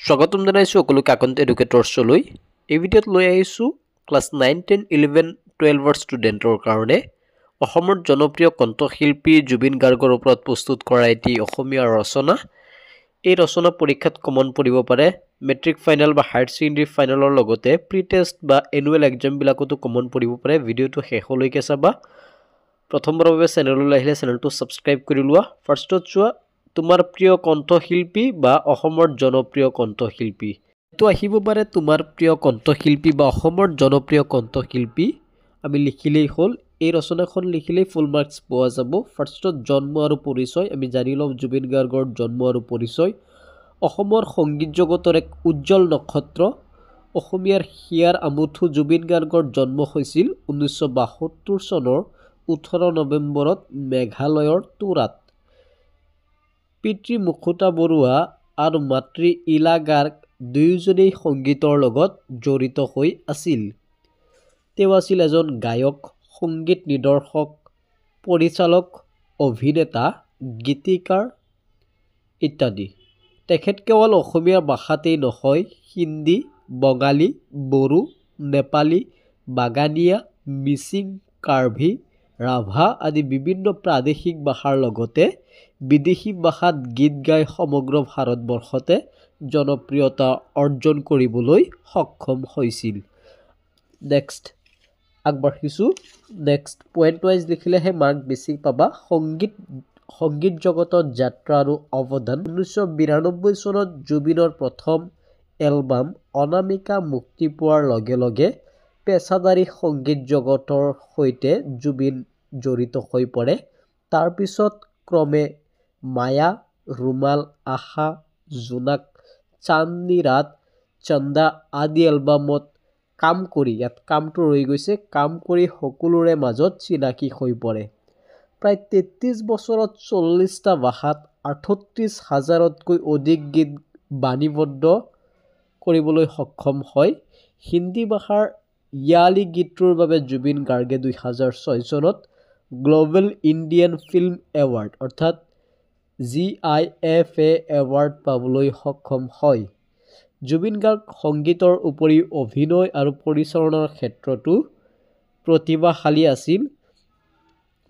স্বাগতম জানাইছো সকলোকে আকন্ত এডুকেটৰ্ছলৈ এই ভিডিঅ'ত লৈ আহিছো ক্লাছ 9 10 11 12 ৰ ষ্টুডেণ্টৰ কাৰণে অসমৰ জনপ্ৰিয় কণ্ঠশিল্পী জুবিন গাৰ্গৰ ওপৰত প্ৰস্তুত কৰা এটি অসমীয়া ৰচনা এই ৰচনা পৰীক্ষাত কমন পৰিব পাৰে মেট্ৰিক ফাইনেল বা হায়াৰ সেকেন্ডাৰী ফাইনেলৰ লগতে প্ৰি টেষ্ট বা এনুৱেল এক্সাম বিলাকতো কমন পৰিব পাৰে ভিডিঅ'টো শেষলৈকে চাবা প্ৰথমবাৰৰ বাবে চেনেললৈ আহিলে চেনেলটো সাবস্ক্ৰাইব কৰি লোৱা ফাৰ্ষ্টত চোৱা তোমাৰ প্ৰিয় কণ্ঠশিল্পী বা অসমৰ জনপ্ৰিয় কণ্ঠশিল্পী তো আহিব পাৰে তোমাৰ প্ৰিয় কণ্ঠশিল্পী বা অসমৰ জনপ্ৰিয় কণ্ঠশিল্পী আমি লিখিলেই হ'ল এই ৰচনাখন লিখিলেই ফুল মাৰ্কস পোৱা যাব ফাৰ্ষ্টত জন্ম আৰু পৰিচয় আমি জানি লম জুবিন গাৰ্গৰ জন্ম আৰু পৰিচয় অসমৰ সংগীত জগতৰ এক উজ্জ্বল নক্ষত্ৰ অসমীয়াৰ হিয়াৰ আমুঠু জুবিন গাৰ্গৰ জন্ম হৈছিল 1972 চনৰ 18 নৱেম্বৰত মেঘালয়ৰ তুৰাত পিতৃ মুকুতা বৰুৱা আৰু মাতৃ ইলা গাৰ্গ দুয়োজনেই সংগীতৰ লগত জড়িত হৈ আছিল তেওঁ আছিল এজন গায়ক সংগীত নিৰ্দেশক পৰিচালক অভিনেতা গীতিকাৰ ইত্যাদি তেখেত কেৱল অসমীয়া ভাষাতেই নহয় হিন্দী বঙালী বড়ো নেপালী বাগানীয়া মিচিং কাৰ্বি ৰাভা আদি বিভিন্ন প্ৰাদেশিক ভাষাৰ লগতে বিদেশী ভাষাত গীত গাই সমগ্ৰ ভাৰতবৰ্ষতে জনপ্ৰিয়তা অৰ্জন কৰিবলৈ সক্ষম হৈছিল নেক্সট আগবাঢ়িছো নেক্সট পইণ্ট ওয়াইজ লিখিলেহে মাৰ্ক বেছি পাবা সংগীত জগতত যাত্ৰা আৰু অৱদান 1992 চনত জুবিনৰ প্ৰথম এলবাম অনামিকা মুক্তি পোৱাৰ লগে লগে পেছাদাৰী সংগীত জগতৰ সৈতে জুবিন জড়িত হৈ পৰে তাৰ পিছত ক্ৰমে মায়া ৰুমাল আশা জোনাক চান্দনী ৰাত চন্দা আদি এলবামত কাম কৰি ইয়াত কামটো ৰৈ গৈছে কাম কৰি সকলোৰে মাজত চিনাকি হৈ পৰে প্ৰায় 33 বছৰত 40টা ভাষাত 38,000তকৈ অধিক গীত বাণীবদ্ধ কৰিবলৈ সক্ষম হয় হিন্দী ভাষাৰ ইয়ালি গীতটোৰ বাবে জুবিন গাৰ্গে 2006 চনত গ্লোবেল ইণ্ডিয়ান ফিল্ম এৱাৰ্ড অৰ্থাৎ GIFA এৱাৰ্ড পাবলৈ সক্ষম হয় জুবিন গাৰ্গ সংগীতৰ উপৰি অভিনয় আৰু পৰিচালনাৰ ক্ষেত্ৰতো প্ৰতিভাশালী আছিল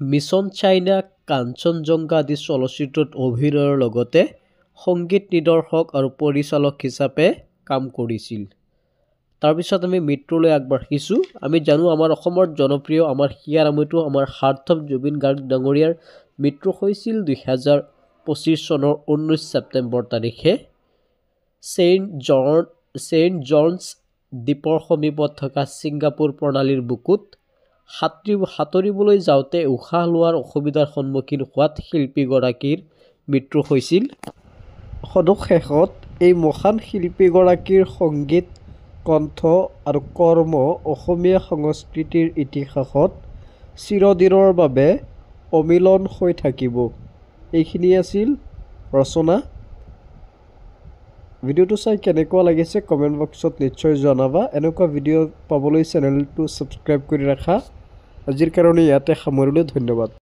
মিছন চাইনা কাঞ্চনজংঘা আদি চলচ্চিত্ৰত অভিনয়ৰ লগতে সংগীত নিৰ্দেশক আৰু পৰিচালক হিচাপে কাম কৰিছিল তাৰপিছত আমি মৃত্যুলৈ আগবাঢ়িছো আমি জানো আমাৰ অসমৰ জনপ্ৰিয় আমাৰ হিয়াৰ আমুঠু আমাৰ হাৰ্ট অফ জুবিন গাৰ্গ ডাঙৰীয়াৰ মৃত্যু হৈছিল 2025 চনৰ 19 ছেপ্টেম্বৰ তাৰিখে সেইণ্ট জৰ্জ দ্বীপৰ সমীপত থকা ছিংগাপুৰ প্ৰণালীৰ বুকুত সাঁতুৰিবলৈ যাওঁতে উশাহ লোৱাৰ অসুবিধাৰ সন্মুখীন হোৱাত শিল্পীগৰাকীৰ মৃত্যু হৈছিল সদশেষত এই মহান শিল্পীগৰাকীৰ সংগীত কণ্ঠ আৰু কৰ্ম অসমীয়া সংস্কৃতিৰ ইতিহাসত চিৰদিনৰ বাবে অমিলন হৈ থাকিব এইখিনি আছিল ৰচনা ভিডিঅ'টো চাই কেনেকুৱা লাগিছে কমেন্ট বক্সত নিশ্চয় জনাবা এনেকুৱা ভিডিঅ' পাবলৈ চেনেলটো সাবস্ক্ৰাইব কৰি ৰাখা আজিৰ কাৰণে ইয়াতে সামৰিলোঁ ধন্যবাদ